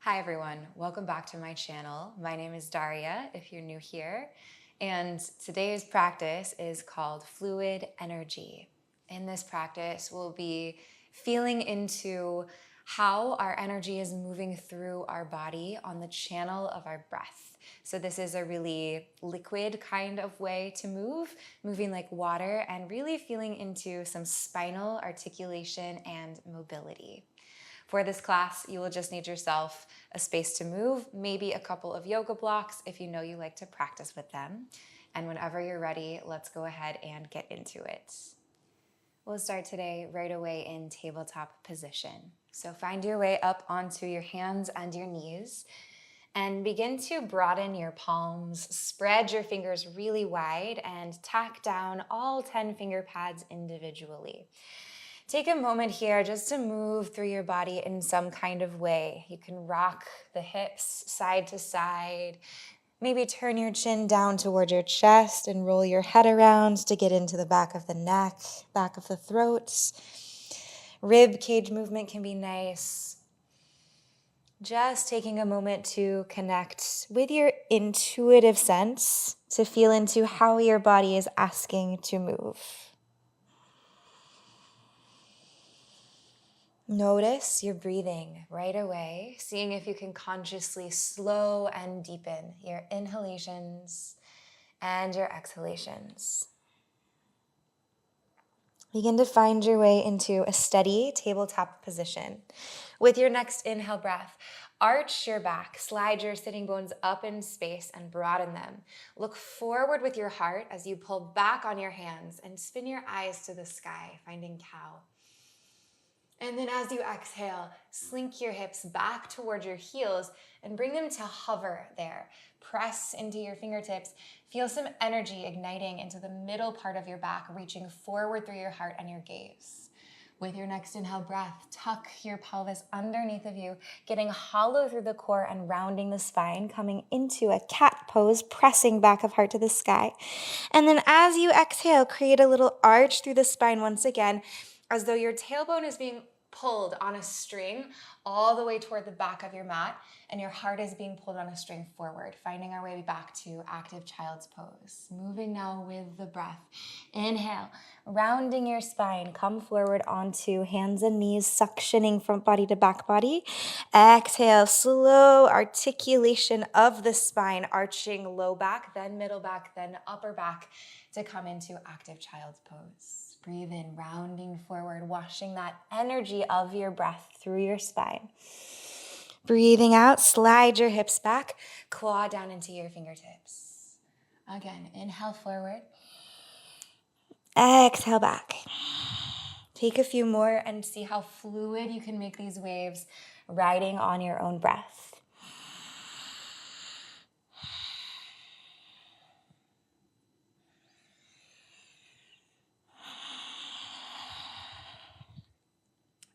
Hi everyone, welcome back to my channel. My name is Daria if you're new here, and today's practice is called fluid energy. In this practice, we'll be feeling into how our energy is moving through our body on the channel of our breath. So this is a really liquid kind of way to move, moving like water and really feeling into some spinal articulation and mobility. For this class, you will just need yourself a space to move, maybe a couple of yoga blocks if you know you like to practice with them. And whenever you're ready, let's go ahead and get into it. We'll start today right away in tabletop position. So find your way up onto your hands and your knees and begin to broaden your palms, spread your fingers really wide and tack down all 10 finger pads individually. Take a moment here just to move through your body in some kind of way. You can rock the hips side to side. Maybe turn your chin down toward your chest and roll your head around to get into the back of the neck, back of the throat. Rib cage movement can be nice. Just taking a moment to connect with your intuitive sense to feel into how your body is asking to move. Notice your breathing right away, seeing if you can consciously slow and deepen your inhalations and your exhalations. Begin to find your way into a steady tabletop position. With your next inhale breath, arch your back, slide your sitting bones up in space and broaden them. Look forward with your heart as you pull back on your hands and spin your eyes to the sky, finding cow. And then as you exhale, slink your hips back toward your heels and bring them to hover there. Press into your fingertips. Feel some energy igniting into the middle part of your back, reaching forward through your heart and your gaze. With your next inhale breath, tuck your pelvis underneath of you, getting hollow through the core and rounding the spine, coming into a cat pose, pressing back of heart to the sky. And then as you exhale, create a little arch through the spine once again, as though your tailbone is being pulled on a string all the way toward the back of your mat, and your heart is being pulled on a string forward, finding our way back to active child's pose. Moving now with the breath. Inhale, rounding your spine, come forward onto hands and knees, suctioning front body to back body. Exhale, slow articulation of the spine, arching low back, then middle back, then upper back to come into active child's pose. Breathe in, rounding forward, washing that energy of your breath through your spine. Breathing out, slide your hips back, claw down into your fingertips. Again, inhale forward. Exhale back. Take a few more and see how fluid you can make these waves, riding on your own breath.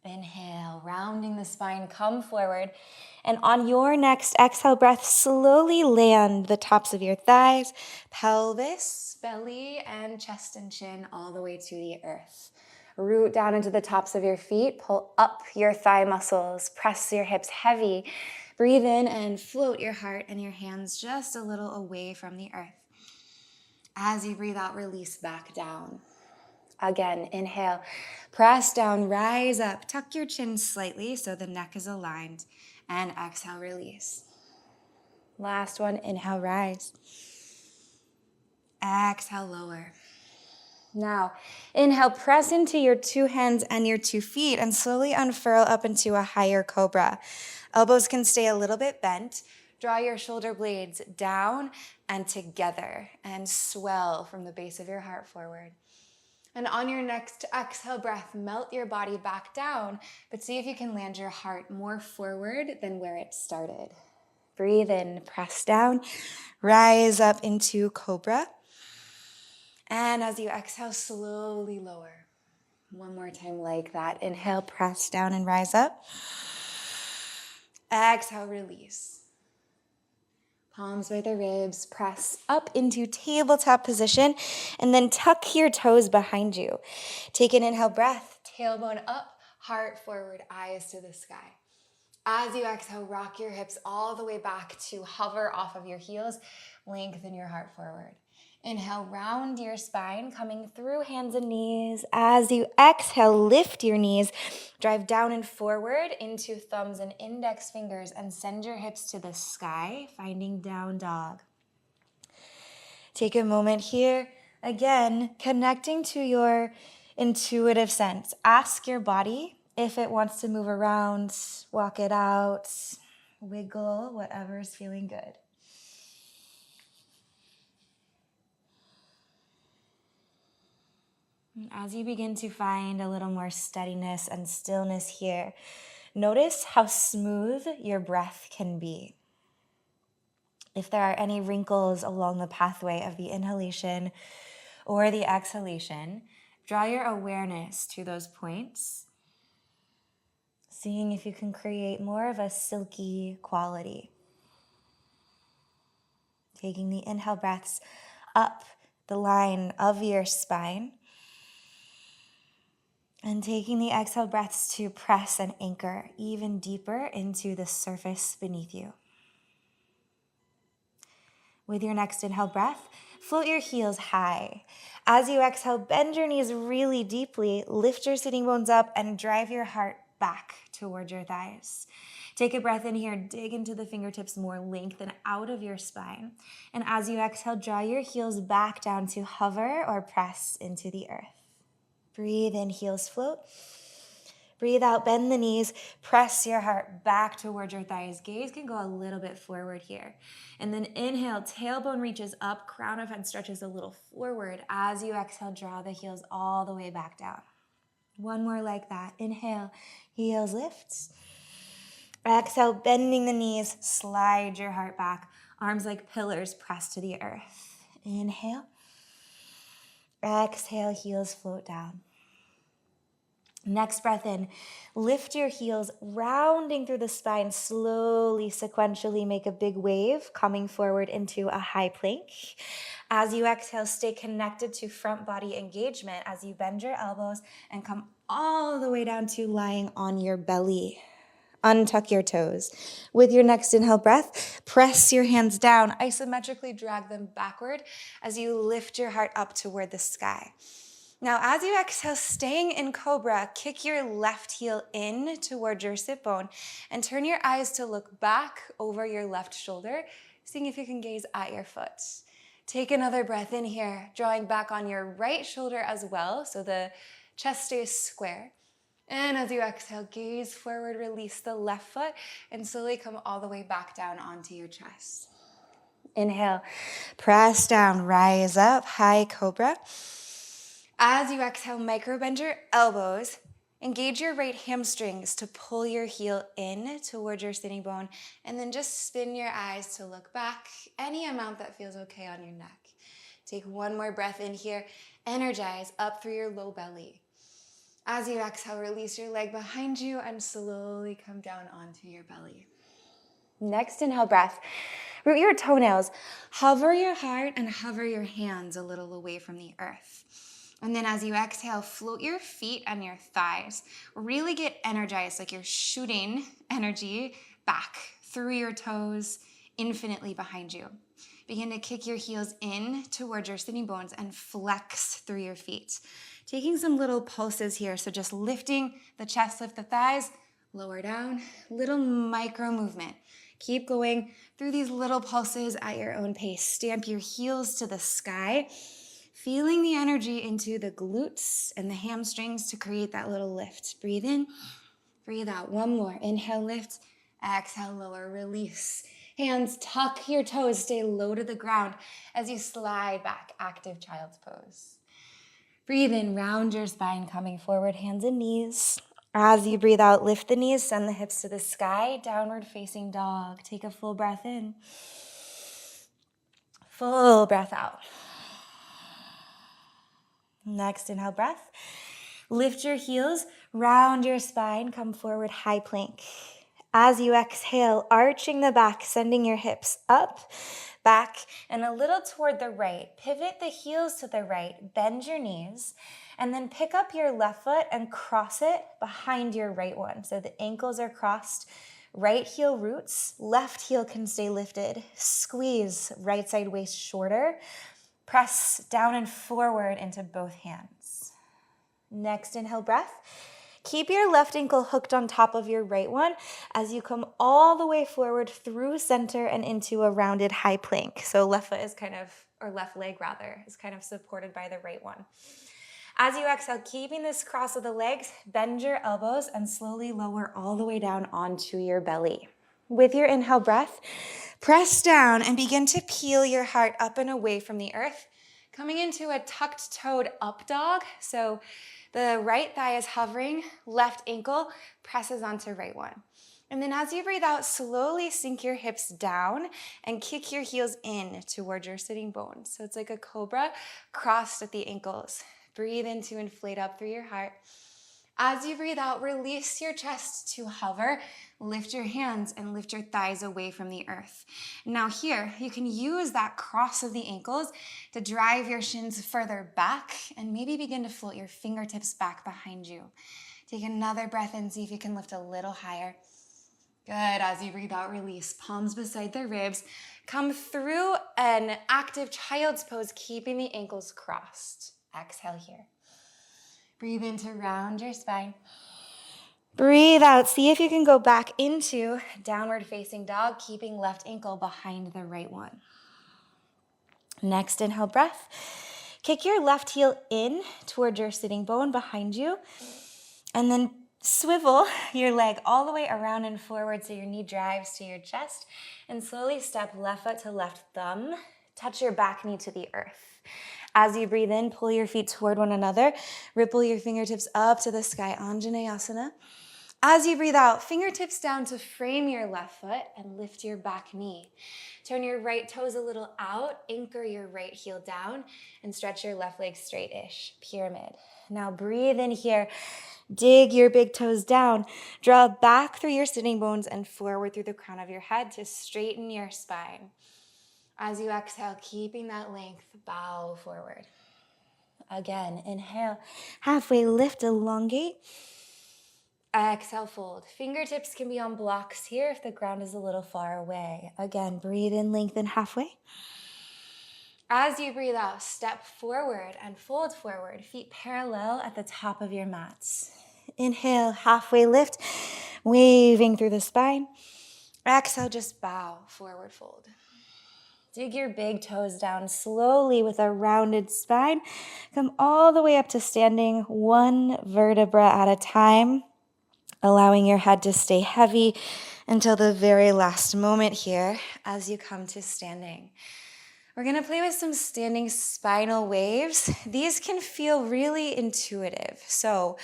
Inhale, rounding the spine, come forward. And on your next exhale breath, slowly land the tops of your thighs, pelvis, belly, and chest and chin all the way to the earth. Root down into the tops of your feet, pull up your thigh muscles, press your hips heavy. Breathe in and float your heart and your hands just a little away from the earth. As you breathe out, release back down. Again, inhale, press down, rise up, tuck your chin slightly so the neck is aligned, and exhale, release. Last one, inhale, rise. Exhale, lower. Now, inhale, press into your two hands and your 2 feet and slowly unfurl up into a higher cobra. Elbows can stay a little bit bent. Draw your shoulder blades down and together and swell from the base of your heart forward. And on your next exhale breath, melt your body back down, but see if you can land your heart more forward than where it started. Breathe in, press down, rise up into Cobra. And as you exhale, slowly lower. One more time like that. Inhale, press down and rise up. Exhale, release. Palms by the ribs, press up into tabletop position, and then tuck your toes behind you. Take an inhale breath, tailbone up, heart forward, eyes to the sky. As you exhale, rock your hips all the way back to hover off of your heels. Lengthen your heart forward. Inhale, round your spine, coming through hands and knees. As you exhale, lift your knees, drive down and forward into thumbs and index fingers, and send your hips to the sky, finding down dog. Take a moment here, again, connecting to your intuitive sense. Ask your body if it wants to move around, walk it out, wiggle, whatever is feeling good. As you begin to find a little more steadiness and stillness here, notice how smooth your breath can be. If there are any wrinkles along the pathway of the inhalation or the exhalation, draw your awareness to those points, seeing if you can create more of a silky quality. Taking the inhale breaths up the line of your spine, and taking the exhale breaths to press and anchor even deeper into the surface beneath you. With your next inhale breath, float your heels high. As you exhale, bend your knees really deeply, lift your sitting bones up, and drive your heart back toward your thighs. Take a breath in here, dig into the fingertips more, lengthen out of your spine. And as you exhale, draw your heels back down to hover or press into the earth. Breathe in, heels float. Breathe out, bend the knees, press your heart back toward your thighs. Gaze can go a little bit forward here. And then inhale, tailbone reaches up, crown of head stretches a little forward. As you exhale, draw the heels all the way back down. One more like that. Inhale, heels lift. Exhale, bending the knees, slide your heart back. Arms like pillars press to the earth. Inhale. Exhale, heels float down. Next breath in, lift your heels, rounding through the spine, slowly, sequentially make a big wave, coming forward into a high plank. As you exhale, stay connected to front body engagement as you bend your elbows and come all the way down to lying on your belly. Untuck your toes. With your next inhale breath, press your hands down, isometrically drag them backward as you lift your heart up toward the sky. Now, as you exhale, staying in Cobra, kick your left heel in toward your sit bone and turn your eyes to look back over your left shoulder, seeing if you can gaze at your foot. Take another breath in here, drawing back on your right shoulder as well, so the chest stays square. And as you exhale, gaze forward, release the left foot, and slowly come all the way back down onto your chest. Inhale, press down, rise up, high cobra. As you exhale, micro bend your elbows. Engage your right hamstrings to pull your heel in toward your sitting bone, and then just spin your eyes to look back, any amount that feels okay on your neck. Take one more breath in here, energize up through your low belly. As you exhale, release your leg behind you and slowly come down onto your belly. Next inhale breath, root your toenails, hover your heart and hover your hands a little away from the earth. And then as you exhale, float your feet and your thighs. Really get energized, like you're shooting energy back through your toes, infinitely behind you. Begin to kick your heels in towards your sitting bones and flex through your feet. Taking some little pulses here, so just lifting the chest, lift the thighs, lower down, little micro movement. Keep going through these little pulses at your own pace. Stamp your heels to the sky, feeling the energy into the glutes and the hamstrings to create that little lift. Breathe in, breathe out. One more. Inhale, lift. Exhale, lower, release. Hands, tuck your toes, stay low to the ground as you slide back, active child's pose. Breathe in, round your spine, coming forward, hands and knees. As you breathe out, lift the knees, send the hips to the sky, downward facing dog. Take a full breath in. Full breath out. Next inhale breath. Lift your heels, round your spine, come forward, high plank. As you exhale, arching the back, sending your hips up, back, and a little toward the right. Pivot the heels to the right, bend your knees, and then pick up your left foot and cross it behind your right one. So the ankles are crossed, Right heel roots, left heel can stay lifted. Squeeze right side waist shorter. Press down and forward into both hands. Next inhale breath. Keep your left ankle hooked on top of your right one as you come all the way forward through center and into a rounded high plank. So left foot is kind of, or left leg rather, is kind of supported by the right one. As you exhale, keeping this cross of the legs, bend your elbows and slowly lower all the way down onto your belly. With your inhale breath, press down and begin to peel your heart up and away from the earth, coming into a tucked toed up dog. So the right thigh is hovering, left ankle presses onto right one. And then as you breathe out, slowly sink your hips down and kick your heels in towards your sitting bones. So it's like a cobra crossed at the ankles. Breathe in to inflate up through your heart. As you breathe out, release your chest to hover. Lift your hands and lift your thighs away from the earth. Now here, you can use that cross of the ankles to drive your shins further back and maybe begin to float your fingertips back behind you. Take another breath in, see if you can lift a little higher. Good. As you breathe out, release. Palms beside the ribs. Come through an active child's pose, keeping the ankles crossed. Exhale here. Breathe in to round your spine. Breathe out. See if you can go back into downward facing dog, keeping left ankle behind the right one. Next inhale breath. Kick your left heel in toward your sitting bone behind you. And then swivel your leg all the way around and forward so your knee drives to your chest. And slowly step left foot to left thumb. Touch your back knee to the earth. As you breathe in, pull your feet toward one another. Ripple your fingertips up to the sky, Anjaneyasana. As you breathe out, fingertips down to frame your left foot and lift your back knee. Turn your right toes a little out, anchor your right heel down, and stretch your left leg straight-ish, pyramid. Now breathe in here. Dig your big toes down. Draw back through your sitting bones and forward through the crown of your head to straighten your spine. As you exhale, keeping that length, bow forward. Again, inhale, halfway lift, elongate. Exhale, fold. Fingertips can be on blocks here if the ground is a little far away. Again, breathe in, lengthen halfway. As you breathe out, step forward and fold forward, feet parallel at the top of your mats. Inhale, halfway lift, waving through the spine. Exhale, just bow, forward fold. Dig your big toes down slowly with a rounded spine. Come all the way up to standing, one vertebra at a time, allowing your head to stay heavy until the very last moment here as you come to standing. We're going to play with some standing spinal waves. These can feel really intuitive. So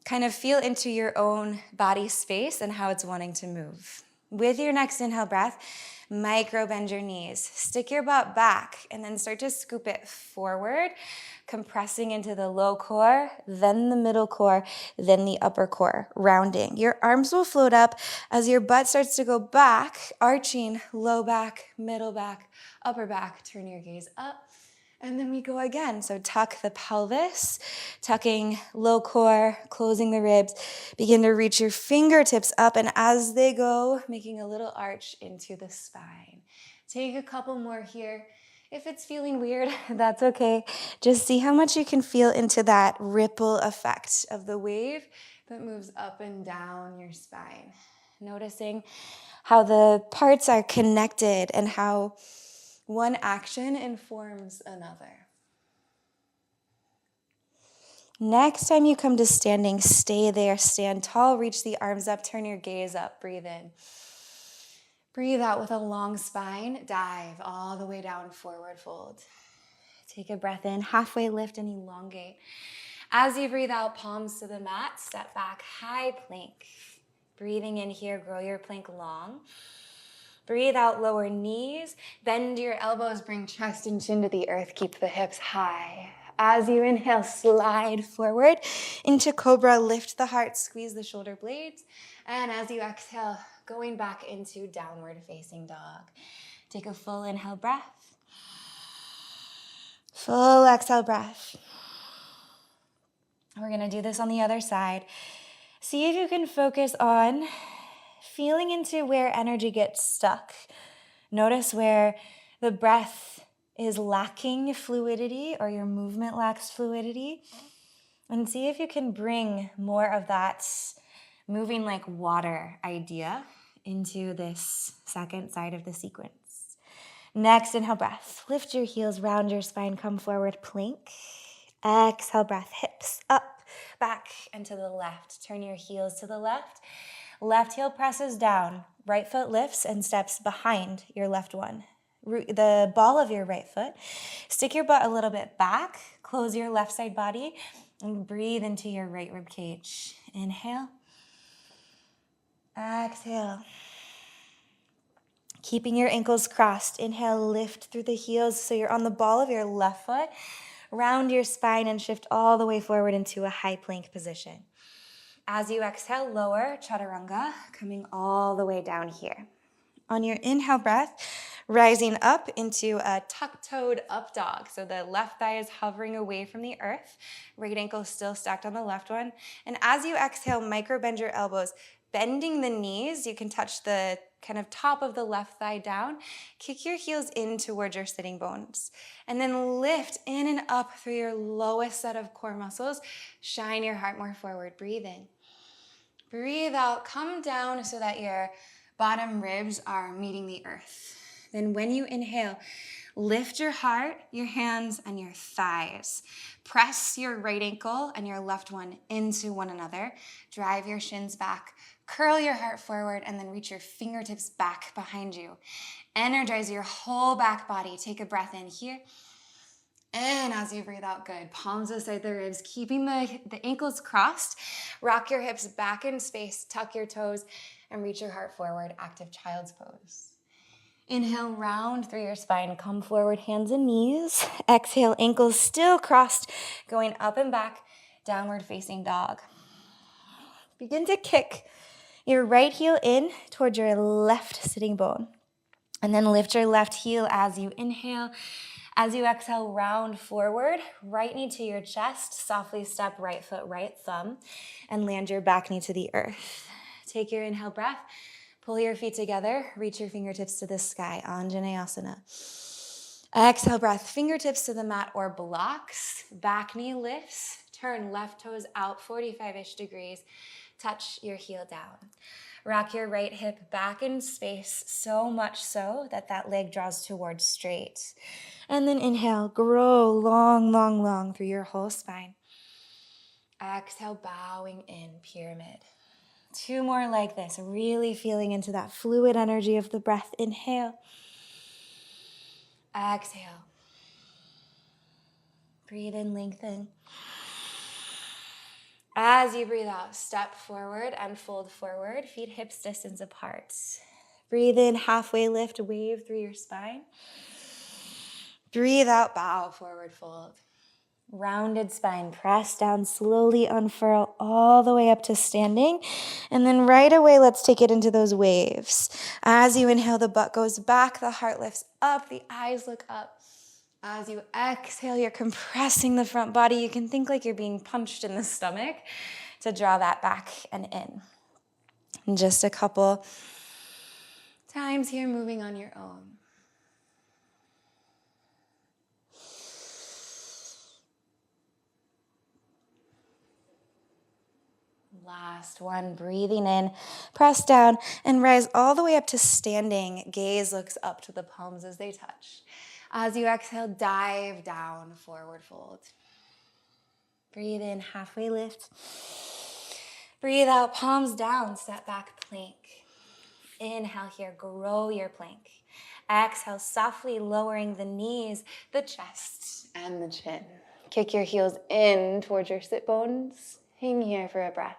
kind of feel into your own body space and how it's wanting to move. With your next inhale breath, micro bend your knees. Stick your butt back and then start to scoop it forward, compressing into the low core, then the middle core, then the upper core, rounding. Your arms will float up as your butt starts to go back, arching, low back, middle back, upper back. Turn your gaze up. And then we go again. So tuck the pelvis, tucking low core, closing the ribs. Begin to reach your fingertips up, and as they go, making a little arch into the spine. Take a couple more here. If it's feeling weird, that's okay. Just see how much you can feel into that ripple effect of the wave that moves up and down your spine. Noticing how the parts are connected and how one action informs another. Next time you come to standing, stay there, stand tall, reach the arms up, turn your gaze up, breathe in. Breathe out with a long spine, dive all the way down, forward fold. Take a breath in, halfway lift and elongate. As you breathe out, palms to the mat, step back, high plank. Breathing in here, grow your plank long. Breathe out, lower knees, bend your elbows, bring chest and chin to the earth, keep the hips high. As you inhale, slide forward into Cobra, lift the heart, squeeze the shoulder blades. And as you exhale, going back into downward facing dog. Take a full inhale breath. Full exhale breath. We're gonna do this on the other side. See if you can focus on feeling into where energy gets stuck. Notice where the breath is lacking fluidity or your movement lacks fluidity. And see if you can bring more of that moving like water idea into this second side of the sequence. Next, inhale breath. Lift your heels, round your spine, come forward, plank. Exhale breath, hips up, back, and to the left. Turn your heels to the left. Left heel presses down. Right foot lifts and steps behind your left one. The ball of your right foot. Stick your butt a little bit back. Close your left side body and breathe into your right rib cage. Inhale. Exhale. Keeping your ankles crossed. Inhale, lift through the heels so you're on the ball of your left foot. Round your spine and shift all the way forward into a high plank position. As you exhale, lower chaturanga, coming all the way down here. On your inhale breath, rising up into a tuck-toed up dog. So the left thigh is hovering away from the earth. Right ankle still stacked on the left one. And as you exhale, micro bend your elbows, bending the knees. You can touch the kind of top of the left thigh down. Kick your heels in towards your sitting bones. And then lift in and up through your lowest set of core muscles. Shine your heart more forward. Breathe in. Breathe out, come down so that your bottom ribs are meeting the earth. Then when you inhale, lift your heart, your hands, and your thighs. Press your right ankle and your left one into one another. Drive your shins back, curl your heart forward, and then reach your fingertips back behind you. Energize your whole back body. Take a breath in here. And as you breathe out, good. Palms beside the ribs, keeping the ankles crossed. Rock your hips back in space, tuck your toes, and reach your heart forward, active child's pose. Inhale, round through your spine, come forward, hands and knees. Exhale, ankles still crossed, going up and back, downward facing dog. Begin to kick your right heel in towards your left sitting bone. And then lift your left heel as you inhale. As you exhale, round forward, right knee to your chest, softly step right foot, right thumb, and land your back knee to the earth. Take your inhale breath, pull your feet together, reach your fingertips to the sky, Anjaneyasana. Exhale breath, fingertips to the mat or blocks, back knee lifts, turn left toes out 45-ish degrees, touch your heel down. Rock your right hip back in space, so much so that that leg draws towards straight. And then inhale, grow long, long, long through your whole spine. Exhale, bowing in, pyramid. 2 more like this, really feeling into that fluid energy of the breath. Inhale. Exhale. Breathe in, lengthen. As you breathe out, step forward and fold forward, feet hips distance apart. Breathe in, halfway lift, wave through your spine. Breathe out, bow, forward fold. Rounded spine, press down, slowly unfurl all the way up to standing. And then right away, let's take it into those waves. As you inhale, the butt goes back, the heart lifts up, the eyes look up. As you exhale, you're compressing the front body. You can think like you're being punched in the stomach to draw that back and in. And just a couple times here, moving on your own. Last one, breathing in, press down and rise all the way up to standing. Gaze looks up to the palms as they touch. As you exhale, dive down, forward fold. Breathe in, halfway lift. Breathe out, palms down, step back, plank. Inhale here, grow your plank. Exhale, softly lowering the knees, the chest, and the chin. Kick your heels in towards your sit bones. Hang here for a breath.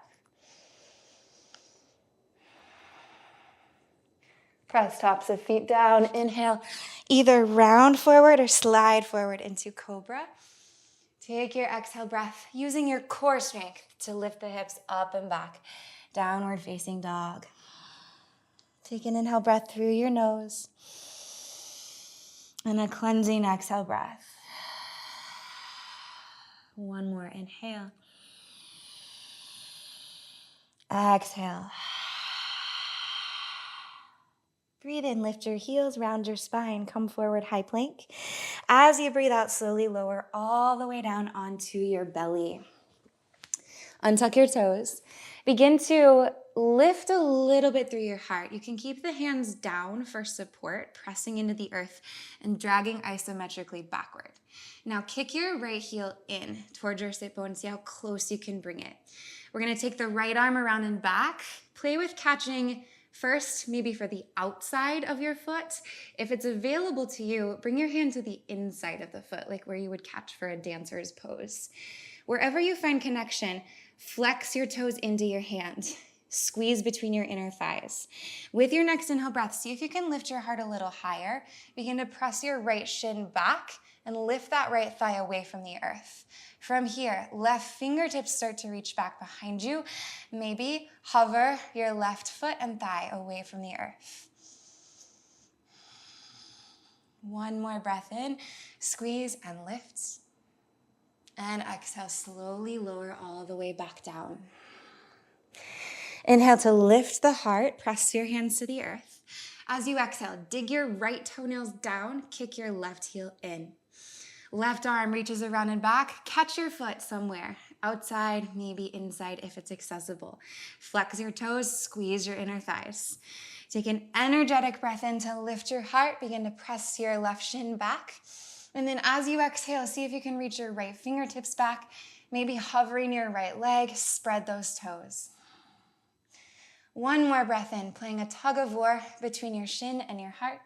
Press tops of feet down. Inhale, either round forward or slide forward into Cobra. Take your exhale breath, using your core strength to lift the hips up and back. Downward facing dog. Take an inhale breath through your nose. And a cleansing exhale breath. One more inhale. Exhale. Breathe in, lift your heels, round your spine, come forward, high plank. As you breathe out, slowly lower all the way down onto your belly. Untuck your toes. Begin to lift a little bit through your heart. You can keep the hands down for support, pressing into the earth and dragging isometrically backward. Now kick your right heel in towards your sit bone. See how close you can bring it. We're going to take the right arm around and back. Play with catching first, maybe for the outside of your foot. If it's available to you, bring your hand to the inside of the foot, like where you would catch for a dancer's pose. Wherever you find connection, flex your toes into your hand. Squeeze between your inner thighs. With your next inhale breath, see if you can lift your heart a little higher. Begin to press your right shin back and lift that right thigh away from the earth. From here, left fingertips start to reach back behind you. Maybe hover your left foot and thigh away from the earth. One more breath in, squeeze and lift. And exhale, slowly lower all the way back down. Inhale to lift the heart, press your hands to the earth. As you exhale, dig your right toenails down, kick your left heel in. Left arm reaches around and back, catch your foot somewhere, outside, maybe inside if it's accessible. Flex your toes, squeeze your inner thighs. Take an energetic breath in to lift your heart, begin to press your left shin back. And then as you exhale, see if you can reach your right fingertips back, maybe hovering your right leg, spread those toes. One more breath in, playing a tug of war between your shin and your heart.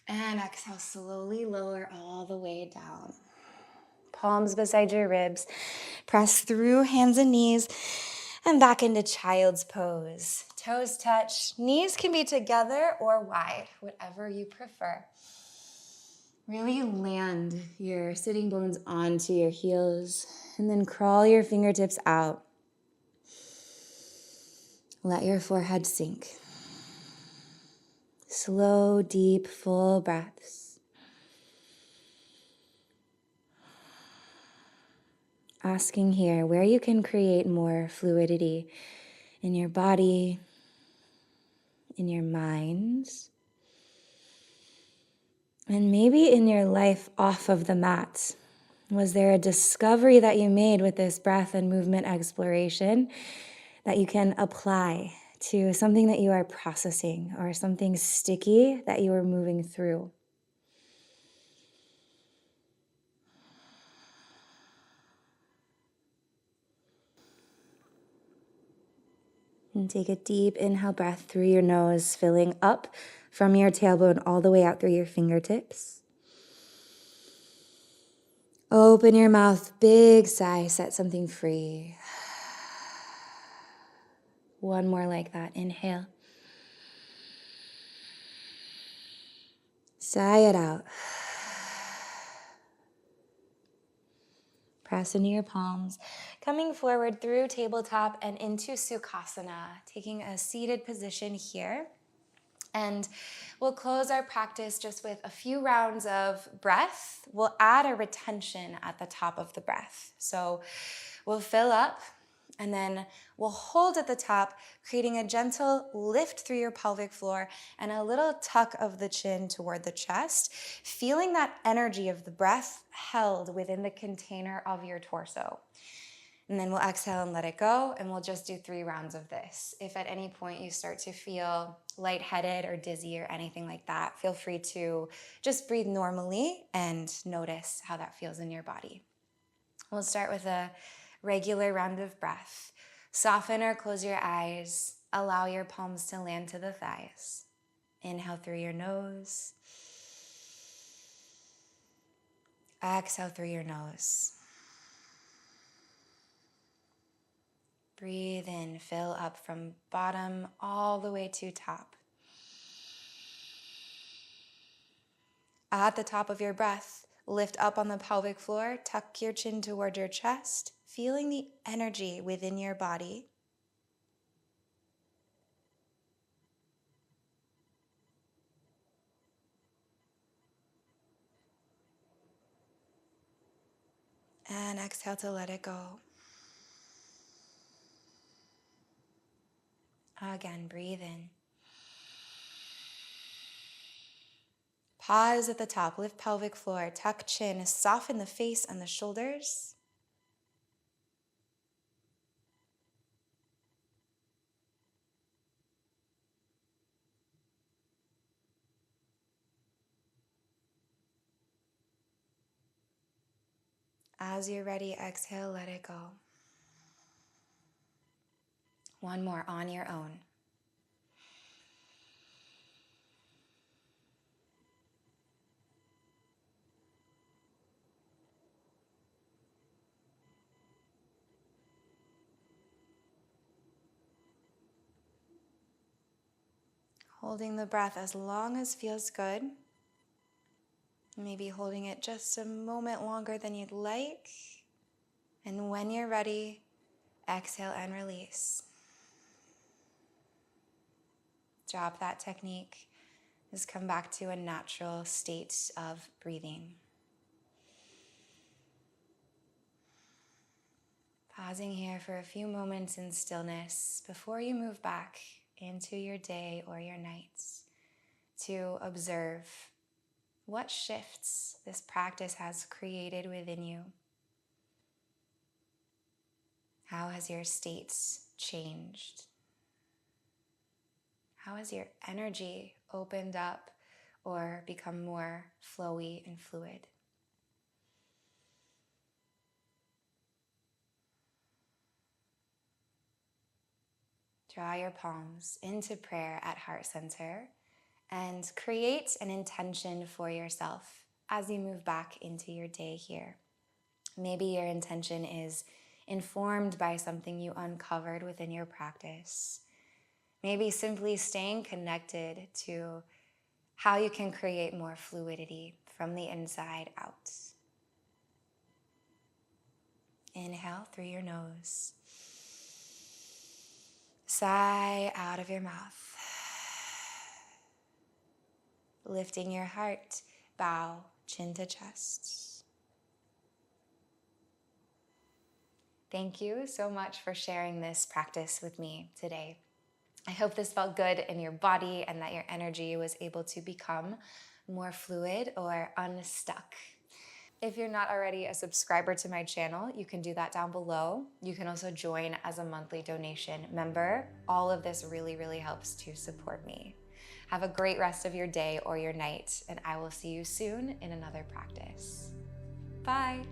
And exhale, slowly lower all the way down. Palms beside your ribs. Press through hands and knees and back into child's pose. Toes touch. Knees can be together or wide, whatever you prefer. Really land your sitting bones onto your heels and then crawl your fingertips out. Let your forehead sink. Slow, deep, full breaths. Asking here where you can create more fluidity in your body, in your mind, and maybe in your life off of the mat. Was there a discovery that you made with this breath and movement exploration that you can apply to something that you are processing or something sticky that you are moving through? And take a deep inhale breath through your nose, filling up from your tailbone all the way out through your fingertips. Open your mouth, big sigh, set something free. One more like that. Inhale. Sigh it out. Press into your palms, coming forward through tabletop and into Sukhasana, taking a seated position here. And we'll close our practice just with a few rounds of breath. We'll add a retention at the top of the breath. So we'll fill up and then we'll hold at the top, creating a gentle lift through your pelvic floor and a little tuck of the chin toward the chest, feeling that energy of the breath held within the container of your torso. And then we'll exhale and let it go, and we'll just do 3 rounds of this. If at any point you start to feel lightheaded or dizzy or anything like that, feel free to just breathe normally and notice how that feels in your body. We'll start with a regular round of breath. Soften or close your eyes. Allow your palms to land to the thighs. Inhale through your nose. Exhale through your nose. Breathe in, fill up from bottom all the way to top. At the top of your breath, lift up on the pelvic floor, tuck your chin toward your chest, feeling the energy within your body. And exhale to let it go. Again, breathe in. Pause at the top, lift pelvic floor, tuck chin, soften the face and the shoulders. As you're ready, exhale, let it go. One more on your own. Holding the breath as long as feels good. Maybe holding it just a moment longer than you'd like. And when you're ready, exhale and release. Drop that technique. Just come back to a natural state of breathing. Pausing here for a few moments in stillness before you move back into your day or your nights to observe what shifts this practice has created within you. How has your state changed? How has your energy opened up or become more flowy and fluid? Draw your palms into prayer at heart center and create an intention for yourself as you move back into your day here. Maybe your intention is informed by something you uncovered within your practice. Maybe simply staying connected to how you can create more fluidity from the inside out. Inhale through your nose. Sigh out of your mouth. Lifting your heart, bow, chin to chest. Thank you so much for sharing this practice with me today. I hope this felt good in your body and that your energy was able to become more fluid or unstuck. If you're not already a subscriber to my channel, you can do that down below. You can also join as a monthly donation member. All of this really, really helps to support me. Have a great rest of your day or your night, and I will see you soon in another practice. Bye.